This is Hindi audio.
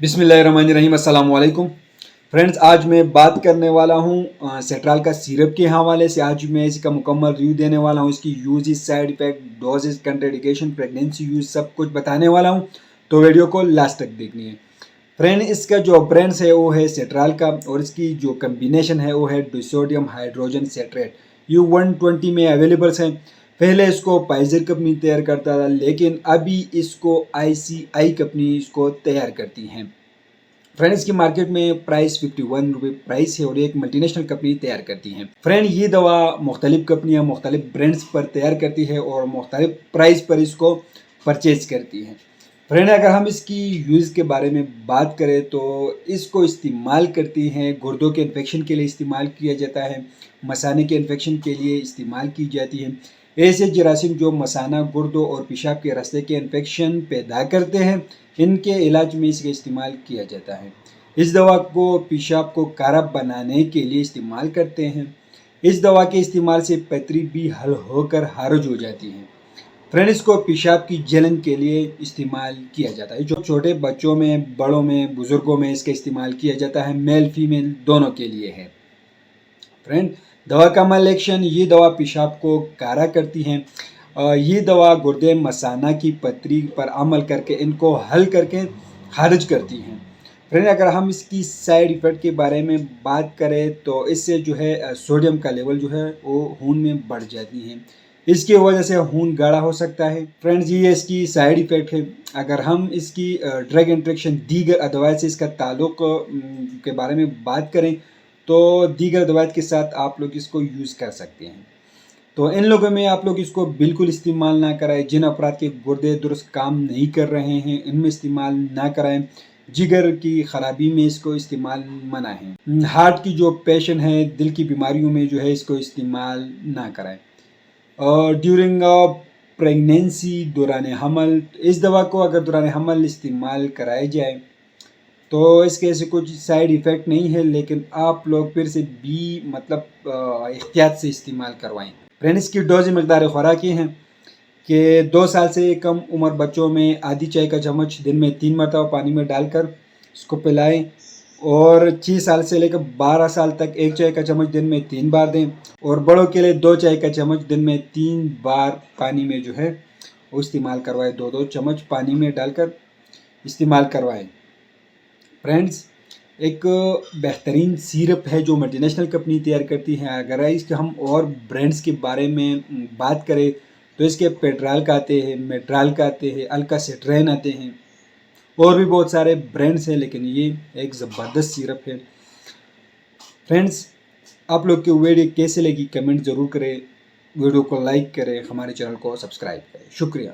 बिस्मिल्लाहिर्रहमानिर्रहीम, अस्सलाम वालेकुम फ्रेंड्स। आज मैं बात करने वाला हूँ सेट्राल का सिरप के हवाले से। आज मैं इसका मुकम्मल रिव्यू देने वाला हूँ। इसकी uses, side effect, doses, contraindication, pregnancy use सब कुछ बताने वाला हूँ, तो वीडियो को लास्ट तक देखनी है। फ्रेंड, इसका जो ब्रांड्स है वो है सेट्राल का, और इसकी जो कम्बिनेशन है वो है डिसोडियम हाइड्रोजन सेट्रेट। U120 में अवेलेबल है। पहले इसको पाइजर कंपनी तैयार करता था, लेकिन अभी इसको ICI कंपनी इसको तैयार करती है। फ्रेंड, इसकी मार्केट में प्राइस 51 रुपये प्राइस है, और एक मल्टीनेशनल कंपनी तैयार करती है। फ्रेंड, ये दवा मुख्तलिफ कंपनियां मुख्तलिफ ब्रांड्स पर तैयार करती है और मुख्तलिफ प्राइस पर इसको परचेज करती है। फ्रेंड, अगर हम इसकी यूज़ के बारे में बात करें तो इसको इस्तेमाल करती हैं गुर्दों के इन्फेक्शन के लिए इस्तेमाल किया जाता है, मसाने के इन्फेक्शन के लिए इस्तेमाल की जाती है। ऐसे जरासीम जो मसाना, गुर्दों और पेशाब के रास्ते के इन्फेक्शन पैदा करते हैं, इनके इलाज में इसका इस्तेमाल किया जाता है। इस दवा को पेशाब को कारा बनाने के लिए इस्तेमाल करते हैं। इस दवा के इस्तेमाल से पथरी भी हल होकर खारिज हो जाती है। फ्रेंड, इसको पेशाब की जलन के लिए इस्तेमाल किया जाता है। जो छोटे बच्चों में, बड़ों में, बुजुर्गों में इसका इस्तेमाल किया जाता है। मेल फीमेल दोनों के लिए है। फ्रेंड, दवा का माल एक्शन, ये दवा पेशाब को कारा करती है। ये दवा गुर्दे, मसाना की पथरी पर अमल करके इनको हल करके खारिज करती हैं। फ्रेंड, अगर हम इसकी साइड इफ़ेक्ट के बारे में बात करें तो इससे जो है सोडियम का लेवल जो है वो खून में बढ़ जाती है। इसकी वजह से खून गाढ़ा हो सकता है। फ्रेंड्स, ये इसकी साइड इफ़ेक्ट है। अगर हम इसकी ड्रग इंट्रैक्शन, दीगर अदवात से इसका ताल्लुक के बारे में बात करें तो दीगर दवात के साथ आप लोग इसको यूज़ कर सकते हैं। तो इन लोगों में आप लोग इसको बिल्कुल इस्तेमाल ना कराएं। जिन अफराद के गुर्दे दुरुस्त काम नहीं कर रहे हैं, इनमें इस्तेमाल ना कराएं। जिगर की खराबी में इसको इस्तेमाल मना है। हार्ट की जो पेशेंट है, दिल की बीमारियों में जो है इसको इस्तेमाल ना कराएं। और ड्यूरिंग प्रेगनेंसी, दौरान हमल, इस दवा को अगर दौरान हमल इस्तेमाल कराया जाए तो इसके ऐसे कुछ साइड इफ़ेक्ट नहीं है, लेकिन आप लोग फिर से भी मतलब एहतियात से इस्तेमाल करवाएं। फ्रेंड, इसकी डोज मकदार खुराकी हैं कि 2 साल से कम उम्र बच्चों में आधी चाय का चम्मच दिन में 3 मरतबा पानी में डालकर इसको पिलाएं, और 6 साल से लेकर 12 साल तक 1 चाय का चम्मच दिन में 3 बार दें, और बड़ों के लिए 2 चाय का चम्मच दिन में 3 बार पानी में जो है वो इस्तेमाल करवाएं। 2-2 चम्मच पानी में डालकर इस्तेमाल करवाएं। फ्रेंड्स, एक बेहतरीन सिरप है जो मल्टीनेशनल कंपनी तैयार करती है। अगर इसके हम और ब्रांड्स के बारे में बात करें तो इसके पेट्राल का आते हैं, मेट्राल का आते हैं, अल्का सेट्रेन आते हैं, और भी बहुत सारे ब्रांड्स हैं, लेकिन ये एक ज़बरदस्त सिरप है। फ्रेंड्स, आप लोग की वीडियो कैसे लगी कमेंट ज़रूर करें, वीडियो को लाइक करें, हमारे चैनल को सब्सक्राइब करें। शुक्रिया।